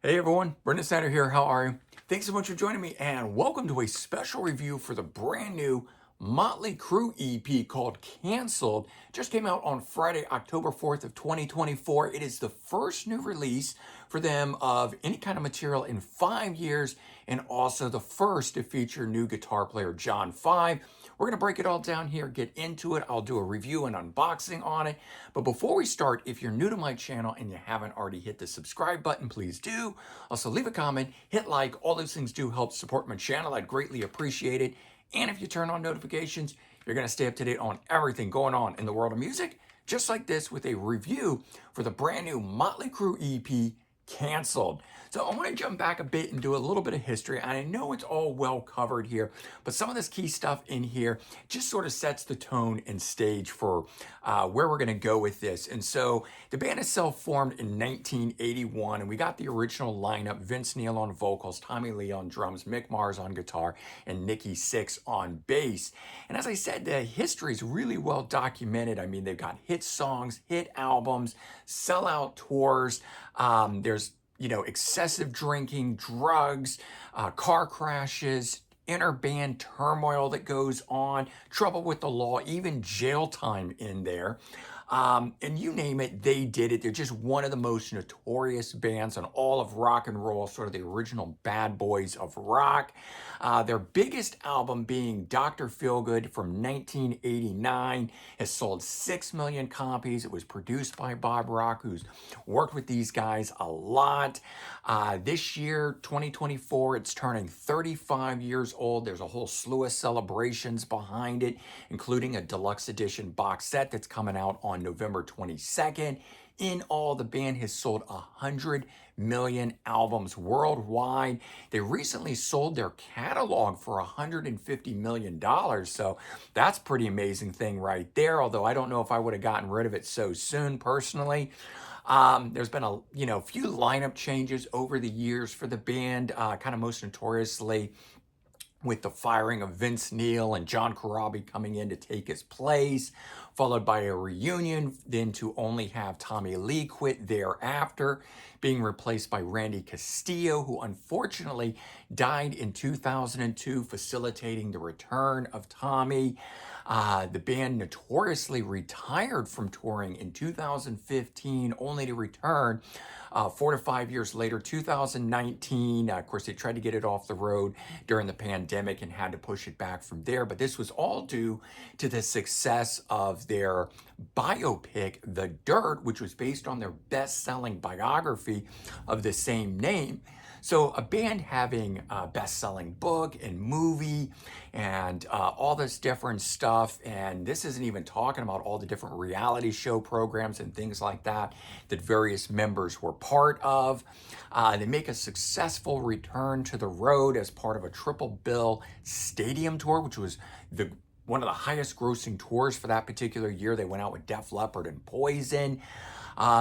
Hey everyone, Brendan Snyder here. How are you? Thanks so much for joining me, and welcome to a special review for the brand new Motley Crue EP called Cancelled. Just came out on Friday, October 4th of 2024. It is the first new release for them of any kind of material in 5 years, and also the first to feature new guitar player John 5. We're going to break it all down here, get into it. I'll do a review and unboxing on it. But before we start, if you're new to my channel and you haven't already hit the subscribe button, please do. Also, leave a comment, hit like. All those things do help support my channel. I'd greatly appreciate it. And if you turn on notifications, you're going to stay up to date on everything going on in the world of music, just like this with a review for the brand new Motley Crue EP, Cancelled. So I want to jump back a bit and do a little bit of history. And I know it's all well covered here, but some of this key stuff in here just sort of sets the tone and stage for where we're going to go with this. And so the band itself formed in 1981, and we got the original lineup: Vince Neil on vocals, Tommy Lee on drums, Mick Mars on guitar, and Nikki Sixx on bass. And as I said, the history is really well documented. I mean, they've got hit songs, hit albums, sellout tours. There's excessive drinking, drugs, car crashes, inter-band turmoil that goes on, trouble with the law, even jail time in there. And you name it, they did it. They're just one of the most notorious bands on all of rock and roll, sort of the original bad boys of rock. Their biggest album being Dr. Feelgood from 1989 has sold 6 million copies. It was produced by Bob Rock, who's worked with these guys a lot. This year, 2024, it's turning 35 years old. There's a whole slew of celebrations behind it, including a deluxe edition box set that's coming out on November 22nd. In all, the band has sold 100 million albums worldwide. They recently sold their catalog for $150 million. So that's pretty amazing thing right there. Although I don't know if I would have gotten rid of it so soon personally. There's been a few lineup changes over the years for the band, kind of most notoriously with the firing of Vince Neil and John Corabi coming in to take his place, followed by a reunion, then to only have Tommy Lee quit thereafter, being replaced by Randy Castillo, who unfortunately died in 2002, facilitating the return of Tommy. The band notoriously retired from touring in 2015, only to return 4 to 5 years later, 2019. Of course, they tried to get it off the road during the pandemic and had to push it back from there. But this was all due to the success of their biopic, The Dirt, which was based on their best-selling biography of the same name. So a band having a best-selling book and movie and all this different stuff, and this isn't even talking about all the different reality show programs and things like that that various members were part of. They make a successful return to the road as part of a triple bill stadium tour, which was one of the highest grossing tours for that particular year. They went out with Def Leppard and Poison.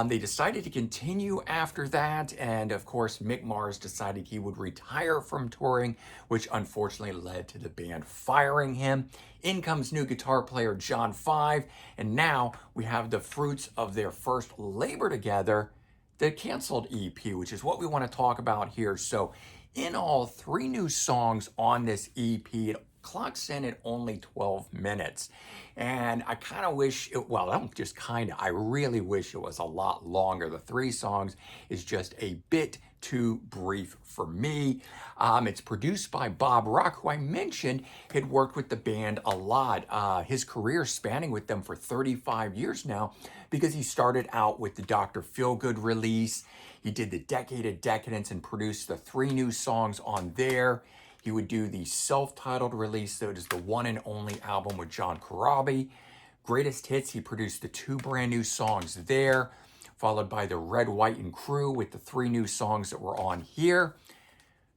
They decided to continue after that, and of course Mick Mars decided he would retire from touring, which unfortunately led to the band firing him. In comes new guitar player John 5, and now we have the fruits of their first labor together, the Cancelled EP, which is what we want to talk about here. So in all, 3 new songs on this EP. It clocks in at only 12 minutes. And I kind of wish it, well, I don't just kind of, I really wish it was a lot longer. The 3 songs is just a bit too brief for me. It's produced by Bob Rock, who I mentioned had worked with the band a lot. His career spanning with them for 35 years now, because he started out with the Dr. Feelgood release. He did the Decade of Decadence and produced the 3 new songs on there. He would do the self-titled release, that is the one and only album with John Corabi. Greatest Hits, he produced the 2 brand new songs there, followed by the Red, White, and Crew with the 3 new songs that were on here.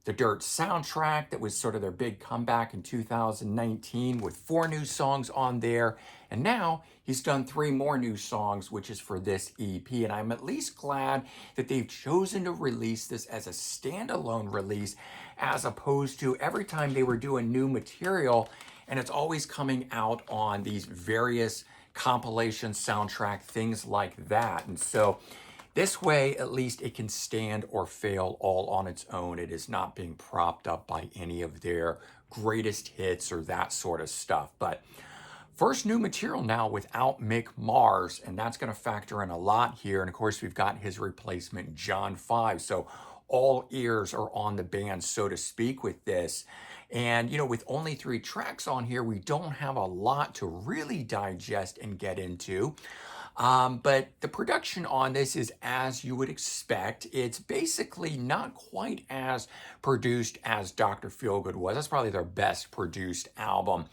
The Dirt soundtrack, that was sort of their big comeback in 2019 with 4 new songs on there. And now he's done 3 more new songs, which is for this EP. And I'm at least glad that they've chosen to release this as a standalone release, as opposed to every time they were doing new material, and it's always coming out on these various compilation soundtrack, things like that. And so This way, at least it can stand or fail all on its own. It is not being propped up by any of their greatest hits or that sort of stuff. But first new material now without Mick Mars, and that's going to factor in a lot here. And of course, we've got his replacement, John 5. So all ears are on the band, so to speak, with this. And, with only 3 tracks on here, we don't have a lot to really digest and get into. But the production on this is as you would expect. It's basically not quite as produced as Dr. Feelgood was. That's probably their best produced album.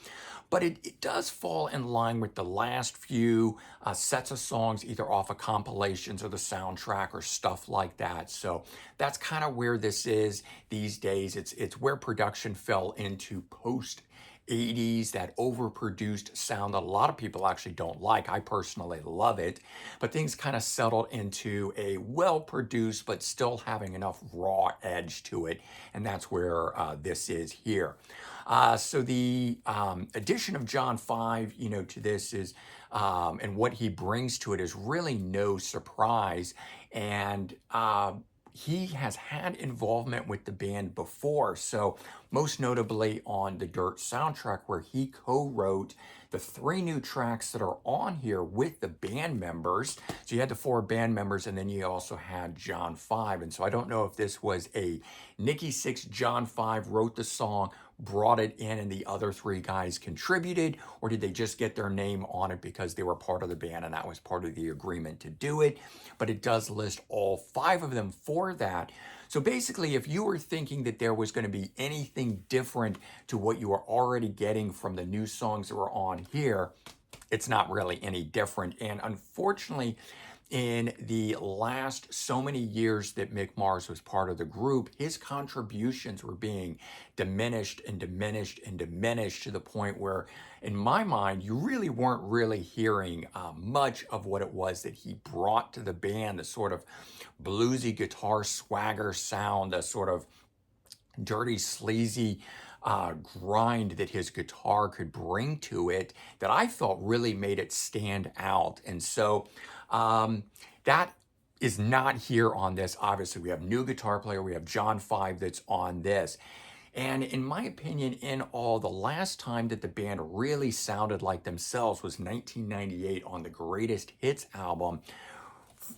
But it does fall in line with the last few sets of songs, either off of compilations or the soundtrack or stuff like that. So that's kind of where this is these days. It's where production fell into post 80s, that overproduced sound that a lot of people actually don't like. I personally love it, but things kind of settled into a well-produced but still having enough raw edge to it, and that's where this is here. So the addition of John 5, to this is, and what he brings to it is really no surprise, and he has had involvement with the band before. So most notably on the Dirt soundtrack, where he co-wrote the 3 new tracks that are on here with the band members. So you had the 4 band members, and then you also had John 5. And so I don't know if this was a Nikki Sixx, John 5 wrote the song, brought it in, and the other 3 guys contributed, or did they just get their name on it because they were part of the band and that was part of the agreement to do it. But it does list all 5 of them for that. So basically, if you were thinking that there was going to be anything different to what you were already getting from the new songs that were on here, it's not really any different. And unfortunately, in the last so many years that Mick Mars was part of the group, his contributions were being diminished and diminished and diminished to the point where, in my mind, you really weren't really hearing much of what it was that he brought to the band, the sort of bluesy guitar swagger sound, the sort of dirty, sleazy grind that his guitar could bring to it, that I felt really made it stand out. And so that is not here on this. Obviously, we have new guitar player, we have John 5 that's on this. And in my opinion, in all, the last time that the band really sounded like themselves was 1998 on the Greatest Hits album.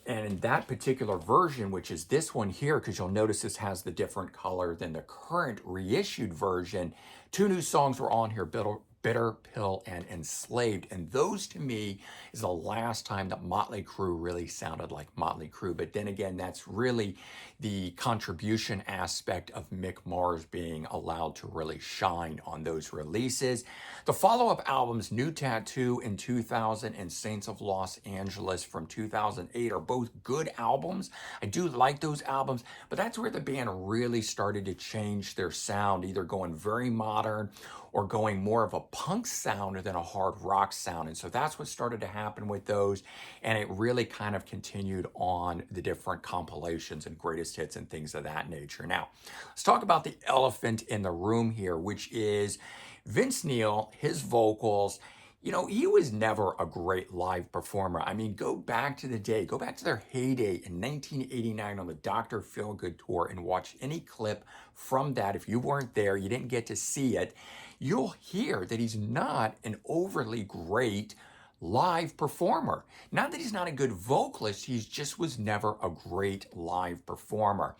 And in that particular version, which is this one here, because you'll notice this has the different color than the current reissued version, 2 new songs were on here, Bitter Pill and Enslaved. And those, to me, is the last time that Motley Crue really sounded like Motley Crue. But then again, that's really the contribution aspect of Mick Mars being allowed to really shine on those releases. The follow-up albums, New Tattoo in 2000 and Saints of Los Angeles from 2008, are both good albums. I do like those albums, but that's where the band really started to change their sound, either going very modern or going more of a punk sound than a hard rock sound. And so that's what started to happen with those. And it really kind of continued on the different compilations and greatest hits and things of that nature. Now, let's talk about the elephant in the room here, which is Vince Neil, his vocals. He was never a great live performer. I mean, go back to the day, go back to their heyday in 1989 on the Dr. Feelgood tour and watch any clip from that. If you weren't there, you didn't get to see it, you'll hear that he's not an overly great live performer. Not that he's not a good vocalist, he just was never a great live performer.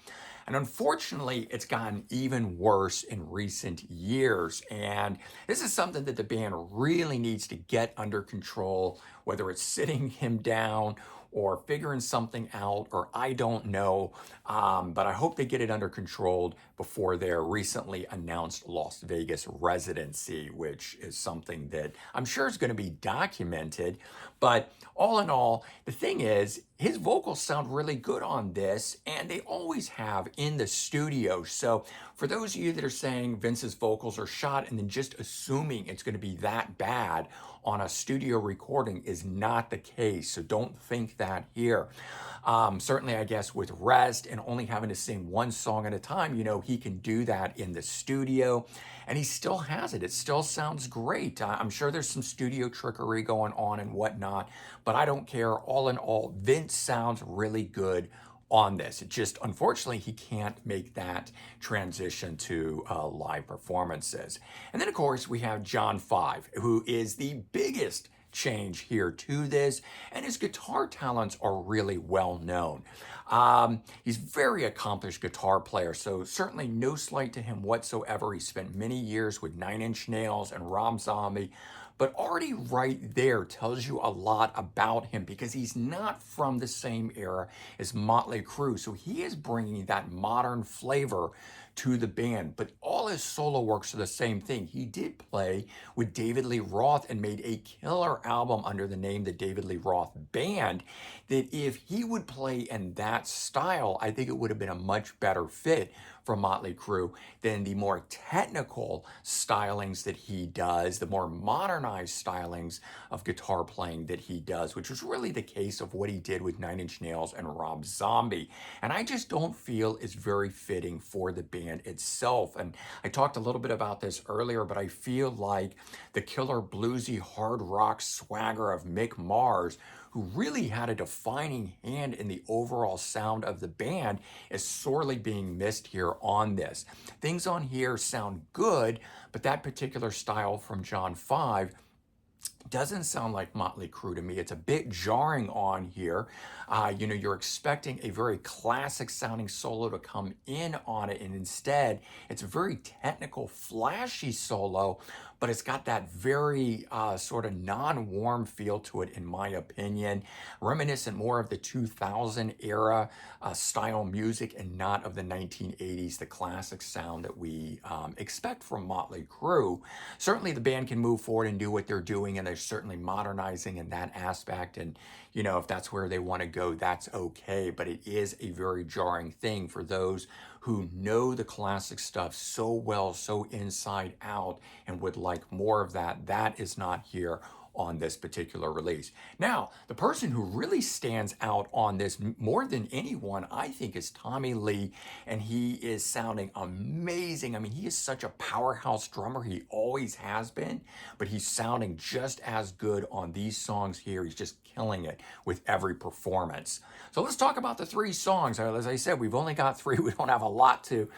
And unfortunately, it's gotten even worse in recent years. And this is something that the band really needs to get under control, whether it's sitting him down or figuring something out, or I don't know. But I hope they get it under control before their recently announced Las Vegas residency, which is something that I'm sure is going to be documented. But all in all, the thing is, his vocals sound really good on this, and they always have in the studio. So for those of you that are saying Vince's vocals are shot and then just assuming it's going to be that bad on a studio recording is not the case. So don't think that here. Certainly, I guess with Rest and only having to sing one song at a time, he can do that in the studio, and he still has it. It still sounds great. I'm sure there's some studio trickery going on and whatnot, but I don't care. All in all, Vince it sounds really good on this. It just, unfortunately, he can't make that transition to live performances. And then, of course, we have John Five, who is the biggest change here to this, and his guitar talents are really well known. He's very accomplished guitar player, so certainly no slight to him whatsoever. He spent many years with Nine Inch Nails and Rob Zombie, but already right there tells you a lot about him because he's not from the same era as Motley Crue. So he is bringing that modern flavor to the band, but all his solo works are the same thing. He did play with David Lee Roth and made a killer album under the name the David Lee Roth Band, that if he would play in that style, I think it would have been a much better fit for Motley Crue than the more technical stylings that he does, the more modernized stylings of guitar playing that he does, which was really the case of what he did with Nine Inch Nails and Rob Zombie. And I just don't feel is very fitting for the band itself. And I talked a little bit about this earlier, but I feel like the killer bluesy hard rock swagger of Mick Mars, who really had a defining hand in the overall sound of the band, is sorely being missed here on this. Things on here sound good, but that particular style from John Five doesn't sound like Motley Crue to me. It's a bit jarring on here. You're expecting a very classic sounding solo to come in on it, and instead it's a very technical, flashy solo, but it's got that very sort of non-warm feel to it, in my opinion, reminiscent more of the 2000 era style music and not of the 1980s, the classic sound that we expect from Motley Crue. Certainly the band can move forward and do what they're doing, and they're certainly modernizing in that aspect, and if that's where they want to go, that's okay. But it is a very jarring thing for those who know the classic stuff so well, so inside out, and would like more of that. That is not here on this particular release. Now, the person who really stands out on this more than anyone, I think, is Tommy Lee, and he is sounding amazing. I mean, he is such a powerhouse drummer. He always has been, but he's sounding just as good on these songs here. He's just killing it with every performance. So let's talk about the three songs. As I said, we've only got three. We don't have a lot to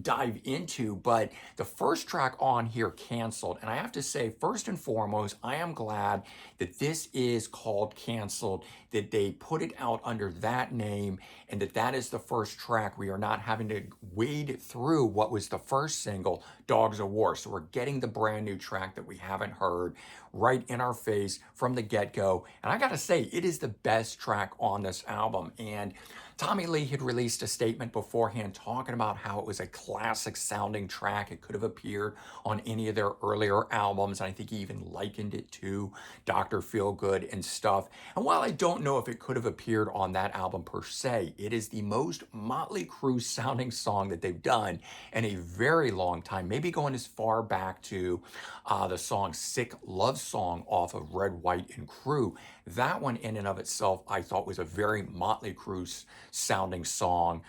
dive into, but the first track on here, Canceled, and I have to say, first and foremost, I am glad that this is called Canceled, that they put it out under that name, and that is the first track. We are not having to wade through what was the first single, Dogs of War. So we're getting the brand new track that we haven't heard right in our face from the get-go. And I gotta say, it is the best track on this album. And Tommy Lee had released a statement beforehand talking about how it was a classic sounding track. It could have appeared on any of their earlier albums. And I think he even likened it to Dr. Feelgood and stuff. And while I don't know if it could have appeared on that album per se, it is the most Motley Crue sounding song that they've done in a very long time, maybe going as far back to the song Sick Love Song off of Red, White, and Crue. That one in and of itself, I thought, was a very Motley Crue sounding song.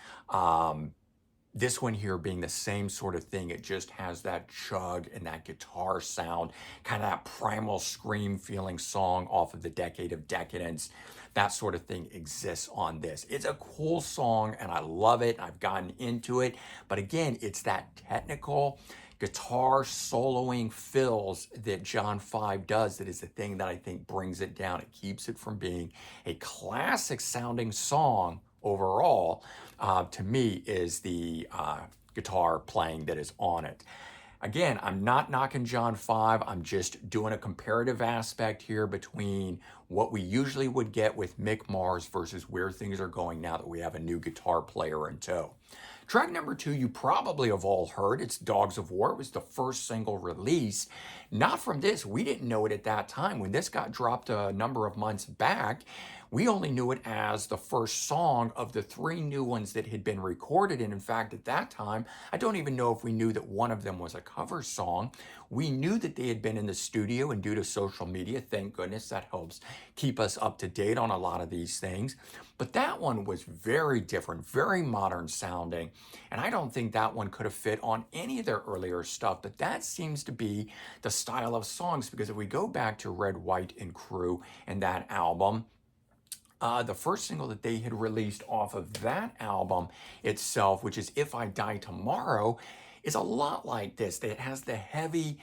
This one here being the same sort of thing. It just has that chug and that guitar sound, kind of that primal scream feeling song off of the Decade of Decadence. That sort of thing exists on this. It's a cool song and I love it. I've gotten into it. But again, it's that technical guitar soloing fills that John Five does that is the thing that I think brings it down. It keeps it from being a classic sounding song overall. To me, is the guitar playing that is on it. Again, I'm not knocking John Five. I'm just doing a comparative aspect here between what we usually would get with Mick Mars versus where things are going now that we have a new guitar player in tow. Track number 2, you probably have all heard. It's Dogs of War. It was the first single released. Not from this. We didn't know it at that time. When this got dropped a number of months back, we only knew it as the first song of the 3 new ones that had been recorded. And in fact, at that time, I don't even know if we knew that one of them was a cover song. We knew that they had been in the studio, and due to social media, thank goodness, that helps keep us up to date on a lot of these things. But that one was very different, very modern sounding. And I don't think that one could have fit on any of their earlier stuff, but that seems to be the style of songs, because if we go back to Red, White, and Crue and that album, The first single that they had released off of that album itself, which is If I Die Tomorrow, is a lot like this. It has the heavy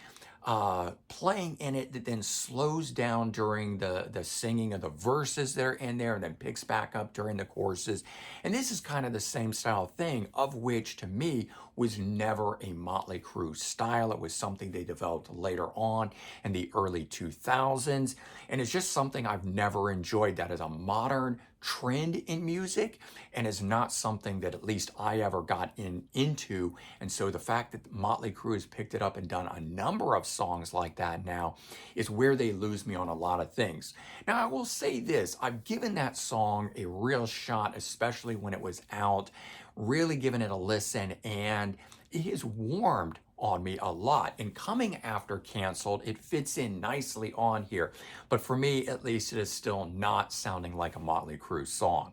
playing in it that then slows down during the singing of the verses that are in there and then picks back up during the choruses. And this is kind of the same style thing, of which to me was never a Motley Crue style. It was something they developed later on in the early 2000s. And it's just something I've never enjoyed. That is a modern trend in music and is not something that at least I ever got into. And so the fact that Motley Crue has picked it up and done a number of songs like that now is where they lose me on a lot of things. Now, I will say this, I've given that song a real shot, especially when it was out, really given it a listen, and it has warmed on me a lot. And coming after Canceled, it fits in nicely on here. But for me, at least, it is still not sounding like a Motley Crue song.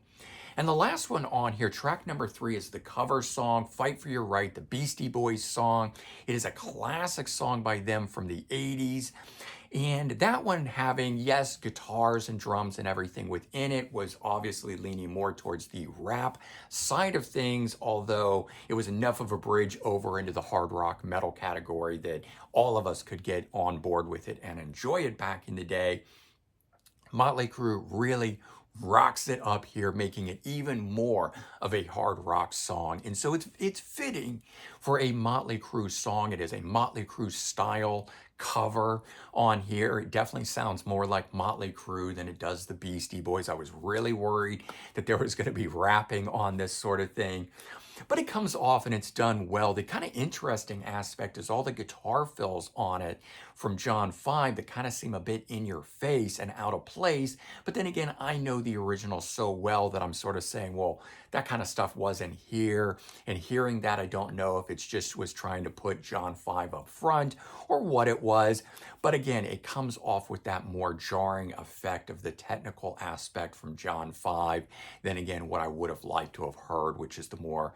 And the last one on here, track number 3, is the cover song, Fight for Your Right, the Beastie Boys song. It is a classic song by them from the 80s. And that one having, yes, guitars and drums and everything within it, was obviously leaning more towards the rap side of things, although it was enough of a bridge over into the hard rock metal category that all of us could get on board with it and enjoy it back in the day. Motley Crue really rocks it up here, making it even more of a hard rock song. And so it's fitting for a Motley Crue song. It is a Motley Crue style cover on here. It definitely sounds more like Motley Crue than it does the Beastie Boys. I was really worried that there was going to be rapping on this sort of thing. But it comes off and it's done well. The kind of interesting aspect is all the guitar fills on it from John 5 that kind of seem a bit in your face and out of place. But then again, I know the original so well that I'm sort of saying, well, that kind of stuff wasn't here. And hearing that, I don't know if it's just was trying to put John 5 up front or what it was. But again, it comes off with that more jarring effect of the technical aspect from John 5 than again what I would have liked to have heard, which is the more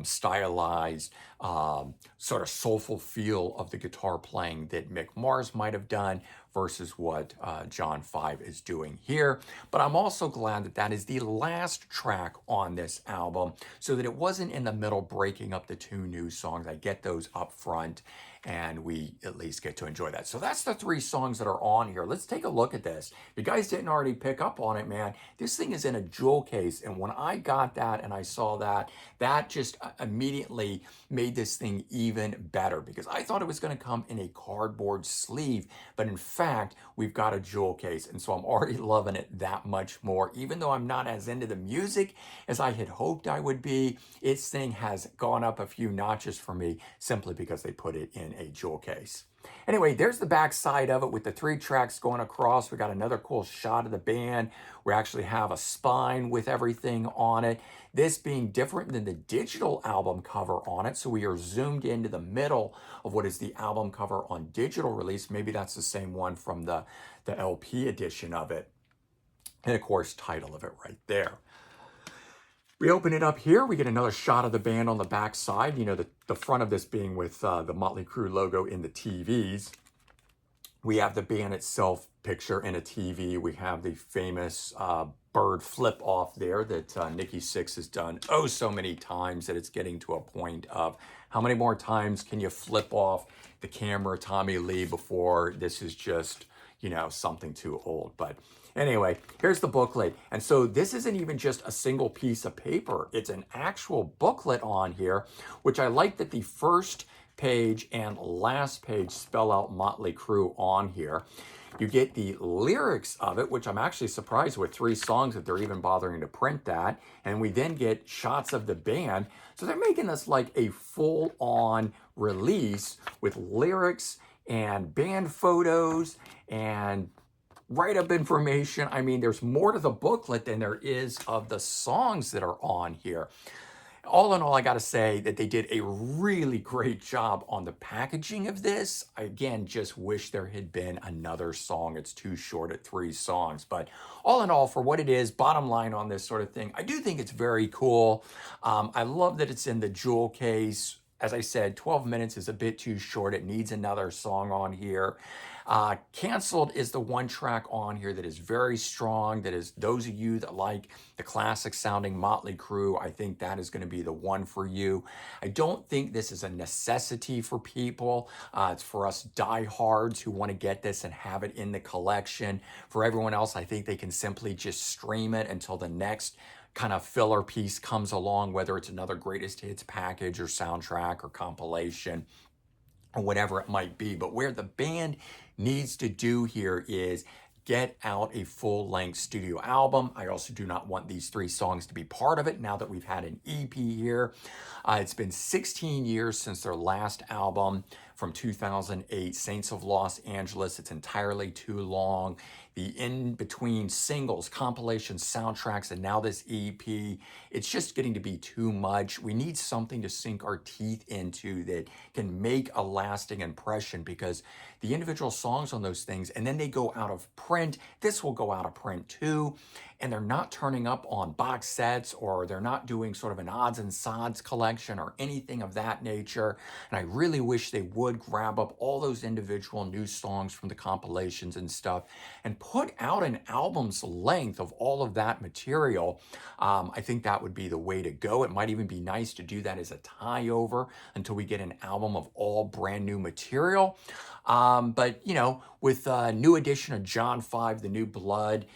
stylized, sort of soulful feel of the guitar playing that Mick Mars might have done versus what John 5 is doing here. But I'm also glad that that is the last track on this album, so that it wasn't in the middle breaking up the 2 new songs. I get those up front and we at least get to enjoy that. So that's the 3 songs that are on here. Let's take a look at this. If you guys didn't already pick up on it, man, this thing is in a jewel case. And when I got that and I saw that, that just immediately made this thing even better, because I thought it was going to come in a cardboard sleeve. But in fact, we've got a jewel case. And so I'm already loving it that much more. Even though I'm not as into the music as I had hoped I would be, this thing has gone up a few notches for me simply because they put it in a jewel case. Anyway, there's the back side of it with the 3 tracks going across. We got another cool shot of the band. We actually have a spine with everything on it. This being different than the digital album cover on it. So we are zoomed into the middle of what is the album cover on digital release. Maybe that's the same one from the LP edition of it. And of course, title of it right there. We open it up here, we get another shot of the band on the back side, you know, the front of this being with the Motley Crue logo in the TVs. We have the band itself picture in a TV. We have the famous bird flip off there that Nikki Sixx has done oh so many times that it's getting to a point of how many more times can you flip off the camera, Tommy Lee, before this is just, you know, something too old. But anyway, here's the booklet. And so this isn't even just a single piece of paper. It's an actual booklet on here, which I like that the first page and last page spell out Motley Crue on here. You get the lyrics of it, which I'm actually surprised with 3 songs that they're even bothering to print that. And we then get shots of the band. So they're making this like a full-on release with lyrics and band photos and write-up information. I mean, there's more to the booklet than there is of the songs that are on here. All in all, I got to say that they did a really great job on the packaging of this. I, again, just wish there had been another song. It's too short at 3 songs. But all in all, for what it is, bottom line on this sort of thing, I do think it's very cool. I love that it's in the jewel case. as I said, 12 minutes is a bit too short. It needs another song on here. Canceled is the one track on here that is very strong. That is, those of you that like the classic sounding Motley Crue, I think that is going to be the one for you. I don't think this is a necessity for people. It's for us diehards who want to get this and have it in the collection. For everyone else, I think they can simply just stream it until the next kind of filler piece comes along, whether it's another greatest hits package or soundtrack or compilation or whatever it might be. But where the band needs to do here is get out a full-length studio album. I also do not want these 3 songs to be part of it now that we've had an EP here. It's been 16 years since their last album from 2008, Saints of Los Angeles. It's entirely too long. The in-between singles, compilations, soundtracks, and now this EP, it's just getting to be too much. We need something to sink our teeth into that can make a lasting impression, because the individual songs on those things, and then they go out of print. This will go out of print too. And they're not turning up on box sets, or they're not doing sort of an odds and sods collection or anything of that nature. And I really wish they would grab up all those individual new songs from the compilations and stuff and put out an album's length of all of that material. I think that would be the way to go. It might even be nice to do that as a tie over until we get an album of all brand new material. But, you know, with a new edition of John 5, The New Blood,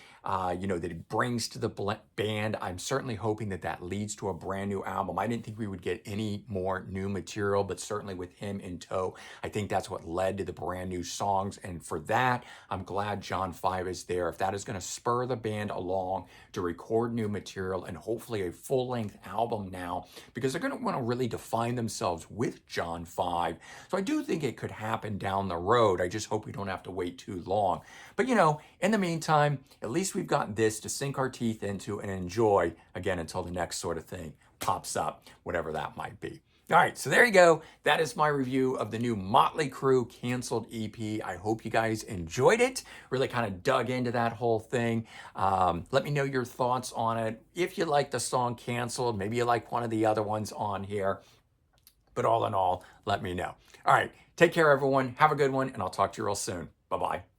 you know, that it brings to the band, I'm certainly hoping that that leads to a brand new album. I didn't think we would get any more new material, but certainly with him in tow, I think that's what led to the brand new songs. And for that, I'm glad John 5 is there. If that is going to spur the band along to record new material and hopefully a full-length album now, because they're going to want to really define themselves with John 5. So I do think it could happen down the road. I just hope we don't have to wait too long. But, you know, in the meantime, at least we've got this to sink our teeth into and enjoy, again, until the next sort of thing pops up, whatever that might be. All right, so there you go. That is my review of the new Motley Crue Canceled EP. I hope you guys enjoyed it, really kind of dug into that whole thing. Let me know your thoughts on it. If you like the song Canceled, maybe you like one of the other ones on here. But all in all, let me know. All right, take care, everyone. Have a good one, and I'll talk to you real soon. Bye-bye.